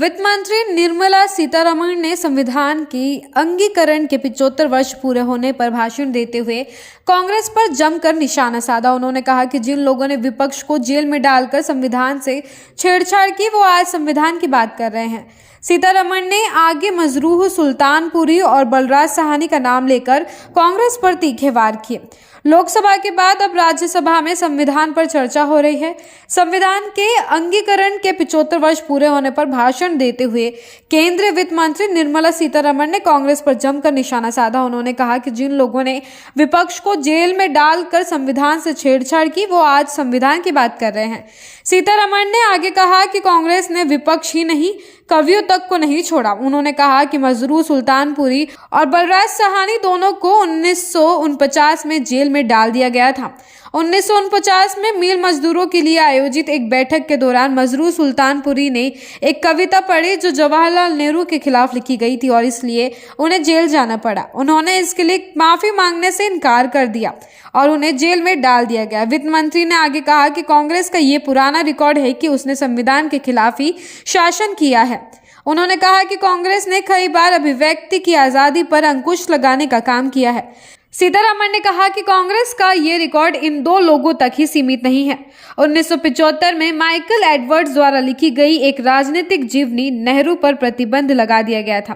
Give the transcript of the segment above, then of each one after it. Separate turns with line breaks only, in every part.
वित्त मंत्री निर्मला सीतारमण ने संविधान की अंगीकरण के 75 वर्ष पूरे होने पर भाषण देते हुए कांग्रेस पर जमकर निशाना साधा। उन्होंने कहा कि जिन लोगों ने विपक्ष को जेल में डालकर संविधान से छेड़छाड़ की, वो आज संविधान की बात कर रहे हैं। सीतारमण ने आगे मजरूह सुल्तानपुरी और बलराज साहनी का नाम लेकर कांग्रेस पर तीखे वार किए। लोकसभा के बाद अब राज्यसभा में संविधान पर चर्चा हो रही है। संविधान के अंगीकरण के 75 वर्ष पूरे होने पर भाषण देते हुए केंद्रीय वित्त मंत्री निर्मला सीतारमण ने कांग्रेस पर जमकर निशाना साधा। उन्होंने कहा कि जिन लोगों ने विपक्ष को जेल में डालकर संविधान से छेड़छाड़ की, वो आज संविधान की बात कर रहे हैं। सीतारमण ने आगे कहा कि कांग्रेस ने विपक्ष ही नहीं, कवियों तक को नहीं छोड़ा। उन्होंने कहा कि मजरूह सुल्तानपुरी और बलराज साहनी दोनों को 1949 में जेल में डाल दिया गया था। 1949 में मिल मजदूरों के लिए आयोजित एक बैठक के दौरान मजरूह सुल्तानपुरी ने एक कविता पढ़ी जो जवाहरलाल नेहरू के खिलाफ लिखी गई थी और इसलिए उन्हें जेल जाना पड़ा। उन्होंने इसके लिए माफी मांगने से इनकार कर दिया और उन्हें जेल में डाल दिया गया। वित्त मंत्री ने आगे कहा कि कांग्रेस का ये पुराना रिकॉर्ड है कि उसने संविधान के खिलाफ ही शासन किया है। उन्होंने कहा कि कांग्रेस ने कई बार अभिव्यक्ति की आजादी पर अंकुश लगाने का काम किया है। सीतारमण ने कहा कि कांग्रेस का ये रिकॉर्ड इन दो लोगों तक ही सीमित नहीं है। 1975 में माइकल एडवर्ड्स द्वारा लिखी गई एक राजनीतिक जीवनी नेहरू पर प्रतिबंध लगा दिया गया था।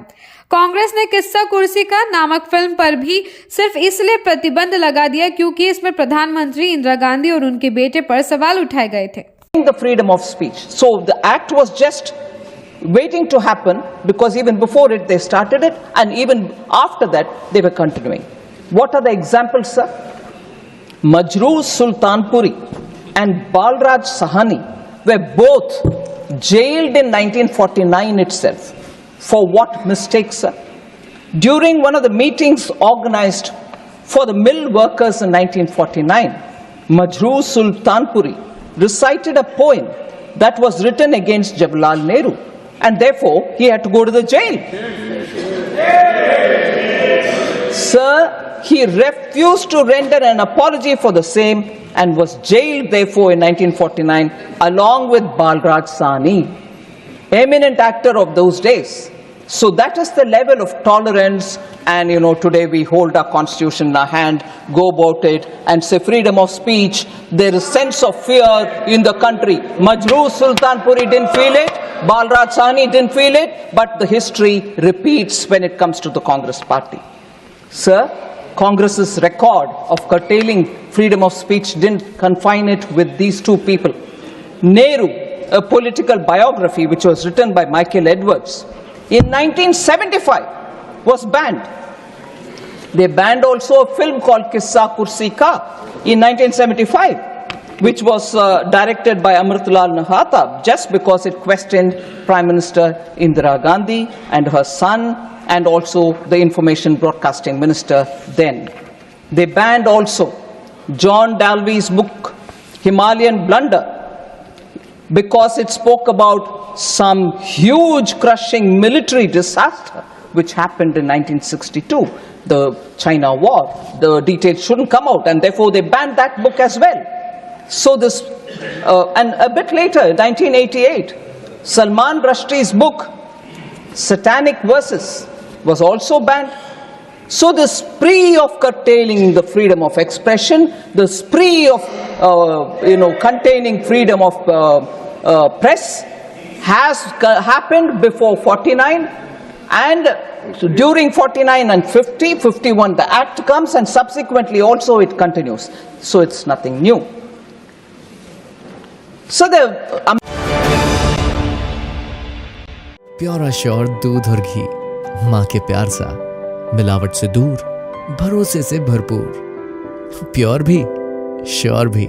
कांग्रेस ने किस्सा कुर्सी का नामक फिल्म पर भी सिर्फ इसलिए प्रतिबंध लगा दिया क्योंकि इसमें प्रधानमंत्री इंदिरा गांधी और उनके बेटे पर सवाल उठाए गए थे।
The freedom of speech. So the act was just waiting to happen because even before it they started it and even after that they were continuing. What are the examples, sir? Majroor Sultanpuri and Balraj Sahani were both jailed in 1949 itself. For what mistakes, sir? During one of the meetings organized for the mill workers in 1949, Majroor Sultanpuri recited a poem that was written against Jawaharlal Nehru and therefore he had to go to the jail. Sir, he refused to render an apology for the same and was jailed therefore in 1949 along with Balraj Sahni, eminent actor of those days. So that is the level of tolerance, and today we hold our constitution in our hand, go about it and say freedom of speech. There is sense of fear in the country. Majroor Sultanpuri didn't feel it, Balraj Sahni didn't feel it, but the history repeats when it comes to the Congress party. Sir, Congress's record of curtailing freedom of speech didn't confine it with these two people. Nehru, a political biography which was written by Michael Edwards, in 1975 was banned. They banned also a film called Kissa Kursi Ka in 1975, which was directed by Amritlal Nahata just because it questioned Prime Minister Indira Gandhi and her son and also the information broadcasting minister then. They banned also John Dalby's book Himalayan Blunder because it spoke about some huge crushing military disaster which happened in 1962, the China War. The details shouldn't come out and therefore they banned that book as well. So this, and a bit later, 1988, Salman Rushdie's book Satanic Verses was also banned. So the spree of curtailing the freedom of expression, the spree of containing freedom of press has happened before 49 and during 49 and 50, 51 the act comes and subsequently also it continues. So it's nothing new. So the
pure sure दूध और घी, माँ के प्यार सा, मिलावट से दूर, भरोसे से भरपूर, प्योर भी श्योर भी।